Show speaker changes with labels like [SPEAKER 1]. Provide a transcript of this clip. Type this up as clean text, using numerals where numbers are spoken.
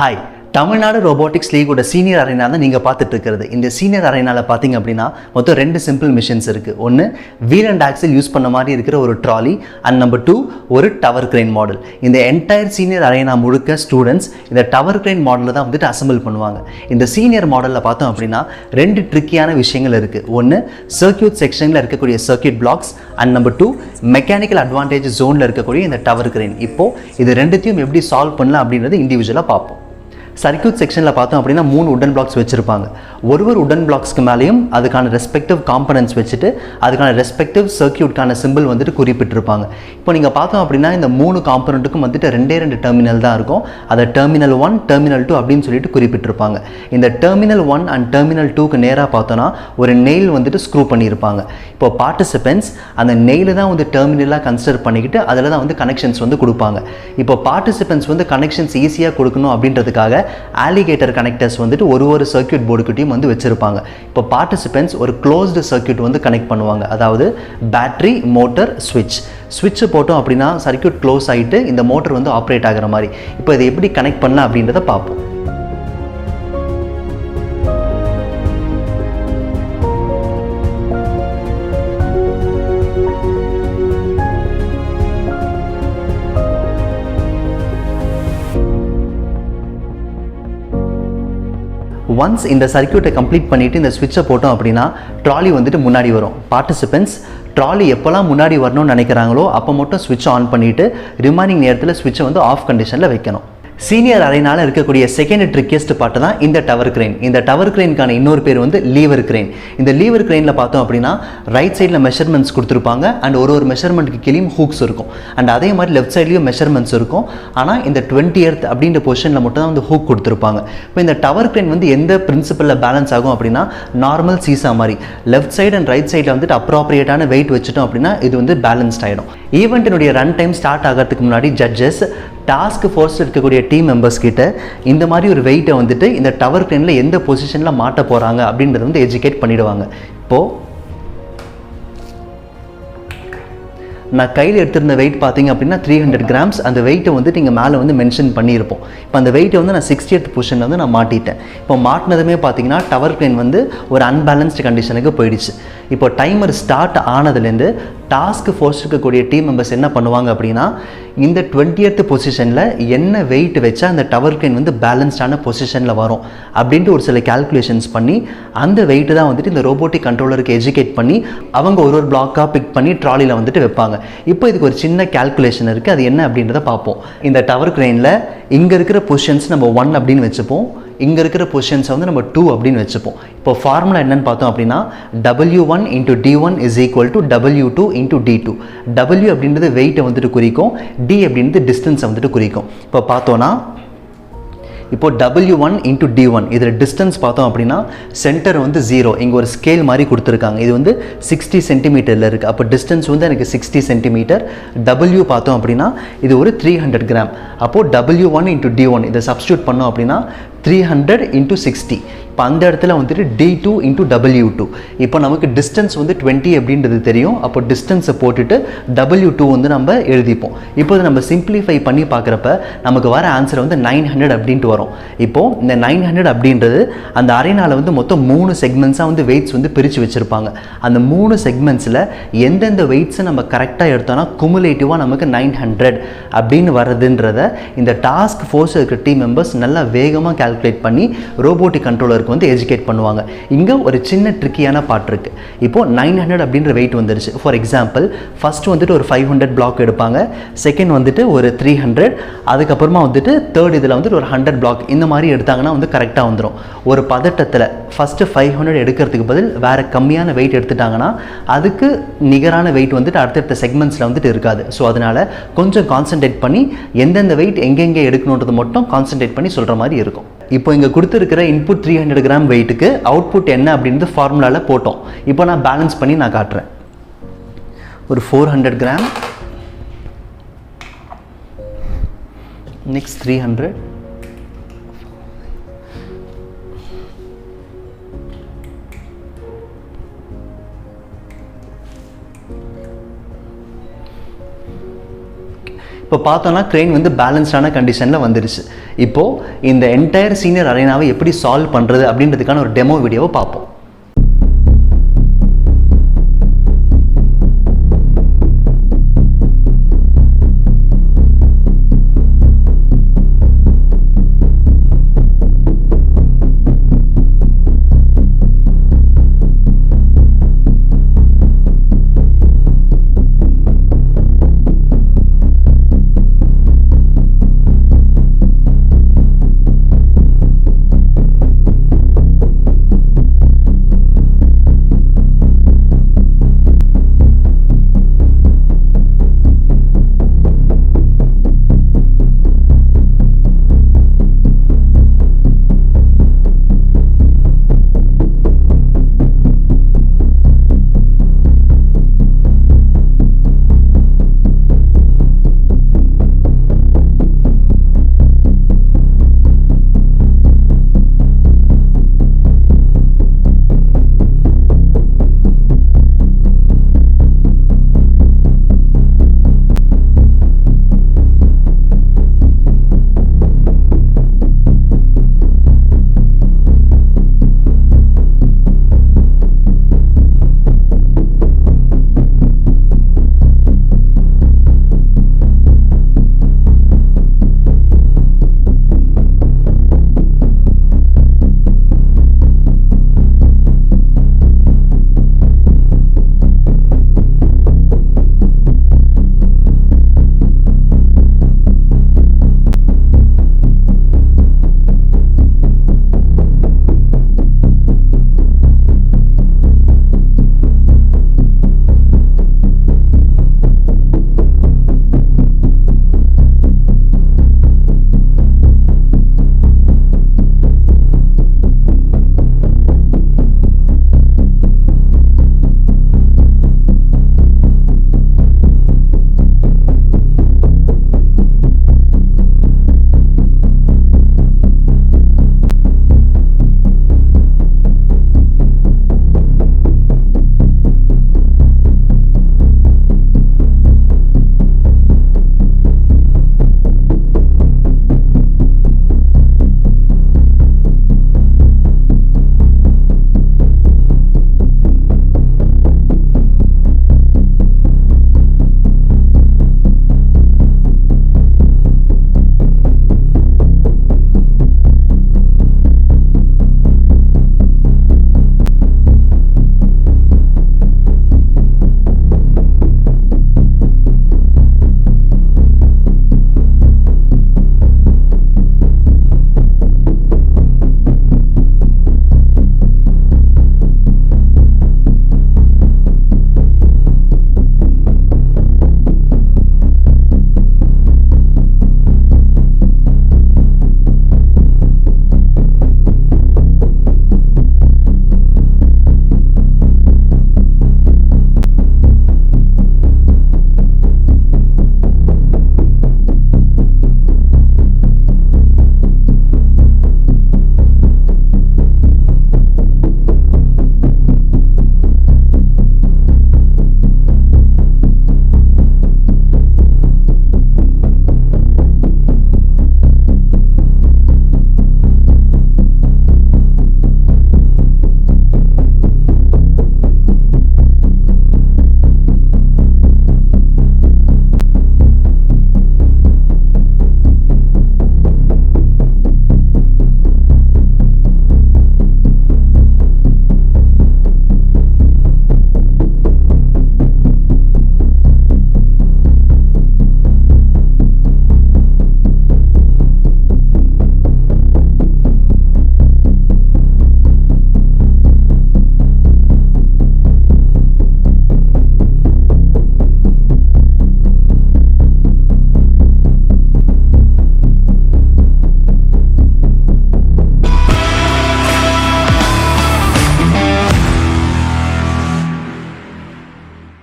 [SPEAKER 1] Hi, Tamilnadu Robotics League ஓட senior arena தான் நீங்கள் பார்த்துட்டு இருக்கிறது. இந்த சீனியர் அரேனாவில் பார்த்தீங்க அப்படின்னா மொத்தம் 2 சிம்பிள் மிஷின்ஸ் இருக்குது. ஒன்று வீல் அண்ட் ஆக்சில் யூஸ் பண்ண மாதிரி இருக்கிற ஒரு ட்ராலி அண்ட் நம்பர் 2 ஒரு டவர் கிரெயின் மாடல். இந்த என்டையர் சீனியர் அரேனா முழுக்க ஸ்டூடெண்ட்ஸ் இந்த டவர் கிரெயின் மாடலில் தான் வந்துட்டு அசம்பிள் பண்ணுவாங்க. இந்த சீனியர் மாடலில் பார்த்தோம் அப்படின்னா 2 ட்ரிக்கியான விஷயங்கள் இருக்குது. ஒன்று சர்க்கியூட் செக்ஷனில் இருக்கக்கூடிய circuit blocks and number 2 mechanical advantage ஜோனில் இருக்கக்கூடிய இந்த டவர் கிரெயின். இப்போது இது ரெண்டுத்தையும் எப்படி சால்வ் பண்ணலாம் அப்படின்றது இண்டிவிஜுவலாக பார்ப்போம். சர்க்கியூட் செக்ஷனில் பார்த்தோம் அப்படின்னா 3 உடன் பிளாக்ஸ் வச்சுருப்பாங்க. ஒரு உடன் பிளாக்ஸ்க்கு மேலேயும் அதுக்கான ரெஸ்பெக்டிவ் காம்பனன்ட்ஸ் வச்சுட்டு அதுக்கான ரெஸ்பெக்டிவ் சர்க்கியூட்கான சிம்பிள் வந்துட்டு குறிப்பிட்டிருப்பாங்க. இப்போ நீங்கள் பார்த்தோம் அப்படின்னா இந்த 3 காம்பனண்ட்டுக்கும் வந்துட்டு 2 டெர்மினல் தான் இருக்கும். அதை டெர்மினல் 1, டெர்மினல் 2 அப்படின்னு சொல்லிட்டு குறிப்பிட்டிருப்பாங்க. இந்த டெர்மினல் 1 அண்ட் டெர்மினல் 2க்கு நேராக பார்த்தோன்னா ஒரு நெயில் வந்துட்டு ஸ்க்ரூ பண்ணியிருப்பாங்க. இப்போ பார்ட்டிசிபென்ட்ஸ் அந்த நெயிலை தான் வந்து டெர்மினலாக கன்சிடர் பண்ணிக்கிட்டு அதில் தான் வந்து கனெக்ஷன்ஸ் வந்து கொடுப்பாங்க. இப்போ பார்ட்டிசிபென்ட்ஸ் வந்து கனெக்ஷன்ஸ் ஈஸியாக கொடுக்கணும் அப்படின்றதுக்காக ஆலிகேட்டர் கனெக்டர்ஸ் வந்துட்டு ஒரு சர்க்கியூட் போர்டுக்கிட்டையும் வந்து வச்சிருப்பாங்க. இப்போ பார்ட்டிசிபென்ட்ஸ் ஒரு க்ளோஸ்டு சர்க்கியூட் வந்து கனெக்ட் பண்ணுவாங்க. அதாவது பேட்டரி, மோட்டர், ஸ்விட்ச் போட்டோம் அப்படின்னா சர்க்கியூட் க்ளோஸ் ஆகிட்டு இந்த மோட்டர் வந்து ஆப்ரேட் ஆகிற மாதிரி. இப்போ இதை எப்படி கனெக்ட் பண்ணலாம் அப்படின்றத பார்ப்போம். ஒன்ஸ் இந்த சர்க்கியூட்டை கம்ப்ளீட் பண்ணிவிட்டு இந்த ஸ்விட்சை போட்டோம் அப்படின்னா ட்ராலி வந்துட்டு முன்னாடி வரும். பார்ட்டிசிபென்ட்ஸ் ட்ராலி எப்போல்லாம் முன்னாடி வரணும்னு நினைக்கிறாங்களோ அப்போ மட்டும் ஸ்விட்ச் ஆன் பண்ணிவிட்டு ரிமைனிங் நேரத்தில் ஸ்விட்சை வந்து ஆஃப் கண்டிஷனில் வைக்கணும். சீனியர் அரேனால இருக்கக்கூடிய செகண்ட் ட்ரிக்கியஸ்ட் பார்ட் தான் இந்த டவர் கிரெயின். இந்த டவர் கிரெயின்கான இன்னொரு பேர் வந்து லீவர் கிரெயின். இந்த லீவர் கிரெயினில் பார்த்தோம் அப்படின்னா ரைட் சைடில் மெஷர்மெண்ட்ஸ் கொடுத்துருப்பாங்க அண்ட் ஒரு மெஷர்மெண்ட்டுக்கு கீழேயும் ஹூக்ஸ் இருக்கும். அண்ட் அதே மாதிரி லெஃப்ட் சைட்லேயும் மெஷர்மெண்ட்ஸ் இருக்கும். ஆனால் இந்த 20th அப்படின்ற பொசிஷனில் மட்டும் தான் வந்து ஹூக் கொடுத்துருப்பாங்க. இப்போ இந்த டவர் கிரெயின் வந்து எந்த பிரின்சிபலில் பேலன்ஸ் ஆகும் அப்படின்னா நார்மல் சீசா மாதிரி லெஃப்ட் சைடு அண்ட் ரைட் சைடில் வந்துட்டு அப்ராப்ரியேட்டான வெயிட் வச்சுட்டோம் அப்படின்னா இது வந்து பேலன்ஸ்ட் ஆகிடும். ஈவெண்ட்டினுடைய ரன் டைம் ஸ்டார்ட் ஆகிறதுக்கு முன்னாடி ஜட்ஜஸ் டாஸ்க் ஃபோர்ஸ் இருக்கக்கூடிய டீம் மெம்பர்ஸ் கிட்ட இந்த மாதிரி ஒரு வெயிட்டை வந்துட்டு இந்த டவர் கிரெயினில் எந்த பொசிஷனில் மாட்ட போகிறாங்க அப்படின்றத வந்து எஜுகேட் பண்ணிவிடுவாங்க. இப்போது நான் கையில் எடுத்திருந்த வெயிட் பார்த்தீங்க அப்படின்னா 300 grams. அந்த வெயிட்டை வந்து நீங்கள் மேலே வந்து மென்ஷன் பண்ணியிருப்போம். இப்போ அந்த வெயிட்டை வந்து நான் 60th பொசிஷனில் வந்து நான் மாட்டிட்டேன். இப்போ மாட்டினதுமே பார்த்தீங்கன்னா டவர் கிரெயின் வந்து ஒரு அன்பேலன்ஸ்டு கண்டிஷனுக்கு போயிடுச்சு. இப்போ டைமர் ஸ்டார்ட் ஆனதுலேருந்து டாஸ்க் ஃபோர்ஸ் இருக்கக்கூடிய டீம் மெம்பர்ஸ் என்ன பண்ணுவாங்க அப்படின்னா இந்த 20th பொசிஷனில் என்ன வெயிட் வச்சா அந்த டவர் கிரெயின் வந்து பேலன்ஸ்டான பொசிஷனில் வரும் அப்படின்ட்டு ஒரு சில கால்குலேஷன்ஸ் பண்ணி அந்த வெயிட்டு தான் வந்துட்டு இந்த ரோபோட்டிக் கண்ட்ரோலருக்கு எஜுகேட் பண்ணி அவங்க ஒரு பிளாக்காக பிக் பண்ணி ட்ராலியில் வந்துட்டு வைப்பாங்க. இப்போ இதுக்கு ஒரு சின்ன கால்குலேஷன் இருக்குது. அது என்ன அப்படின்றத பார்ப்போம். இந்த டவர் கிரெயினில் இங்கே இருக்கிற பொசிஷன்ஸ் நம்ம 1 அப்படின்னு வச்சுப்போம். இங்கே இருக்கிற பொசிஷன்ஸை வந்து நம்ம 2 அப்படின்னு வச்சுப்போம். இப்போ ஃபார்முலா என்னன்னு பார்த்தோம் அப்படின்னா W1 × D1 = W2 × D2. W அப்படின்றது வெயிட்டை வந்துட்டு குறிக்கும், D அப்படின்றது டிஸ்டன்ஸை வந்துட்டு குறிக்கும். இப்போ பார்த்தோன்னா இப்போ W1 × D1 இதில் டிஸ்டன்ஸ் பார்த்தோம் அப்படின்னா சென்டர் வந்து 0. இங்கே ஒரு ஸ்கேல் மாதிரி கொடுத்துருக்காங்க. இது வந்து 60 சென்டிமீட்டரில் இருக்குது. அப்போ டிஸ்டன்ஸ் வந்து எனக்கு 60 சென்டிமீட்டர். W பார்த்தோம் அப்படின்னா இது ஒரு 300 கிராம். அப்போது W1 × D1 இதை சப்ஸ்டியூட் பண்ணோம் அப்படின்னா 300 × 60. இப்போ அந்த இடத்துல வந்துட்டு D2 × W2. இப்போ நமக்கு டிஸ்டன்ஸ் வந்து 20 அப்படின்றது தெரியும். அப்போ டிஸ்டன்ஸை போட்டுட்டு W2 வந்து நம்ம எழுதிப்போம். இப்போ நம்ம சிம்பிளிஃபை பண்ணி பார்க்குறப்ப நமக்கு வர ஆன்சர் வந்து 900 அப்படின்ட்டு வரும். இப்போது இந்த 900 அப்படின்றது அந்த அரேனாவில் வந்து மொத்தம் 3 செக்மெண்ட்ஸாக வந்து வெயிட்ஸ் வந்து பிரித்து வச்சுருப்பாங்க. அந்த 3 செக்மெண்ட்ஸில் எந்தெந்த வெயிட்ஸை நம்ம கரெக்டாக எடுத்தோன்னா குமுலேட்டிவாக நமக்கு 900 அப்படின்னு வர்றதுன்றத இந்த டாஸ்க் ஃபோர்ஸ் இருக்கிற டீம் மெம்பர்ஸ் நல்லா வேகமாக கால்குலேட் பண்ணி ரோபோட்டிக் கண்ட்ரோலருக்கு வந்து எஜுகேட் பண்ணுவாங்க. இங்கே ஒரு சின்ன ட்ரிக்கியான பார்ட் இருக்குது. இப்போது 900 அப்படின்ற வெயிட் வந்துருச்சு. ஃபார் எக்ஸாம்பிள் ஃபஸ்ட்டு வந்துட்டு ஒரு 500 பிளாக் எடுப்பாங்க, செகண்ட் வந்துட்டு ஒரு 300, அதுக்கப்புறமா வந்துட்டு தேர்ட் இதில் வந்துட்டு ஒரு 100 பிளாக் இந்த மாதிரி எடுத்தாங்கன்னா வந்து கரெக்டாக வந்துடும். ஒரு பதட்டத்தில் ஃபஸ்ட்டு 500 எடுக்கிறதுக்கு பதில் வேறு கம்மியான வெயிட் எடுத்துட்டாங்கன்னா அதுக்கு நிகரான வெயிட் வந்துட்டு அடுத்தடுத்த செக்மெண்ட்ஸில் வந்துட்டு இருக்காது. ஸோ அதனால் கொஞ்சம் கான்சன்ட்ரேட் பண்ணி எந்தெந்த வெயிட் எங்கெங்கே எடுக்கணுன்றது மட்டும் கான்சன்ட்ரேட் பண்ணி சொல்கிற மாதிரி இருக்கும். இப்போ இங்கே கொடுத்துருக்கிற இன்புட் 300 கிராம் வெயிட்டுக்கு அவுட்புட் என்ன அப்படின்றது ஃபார்முலாவில் போட்டோம். இப்போ நான் பேலன்ஸ் பண்ணி நான் காட்டுறேன். ஒரு 400 கிராம், நெக்ஸ்ட் 300, இப்போ பார்த்தோன்னா க்ரெயின் வந்து பேலன்ஸ்டான கண்டிஷனில் வந்துருச்சு. இப்போது இந்த என்டையர் சீனியர் அரேனாவை எப்படி சால்வ் பண்ணுறது அப்படின்றதுக்கான ஒரு டெமோ வீடியோவை பார்ப்போம்.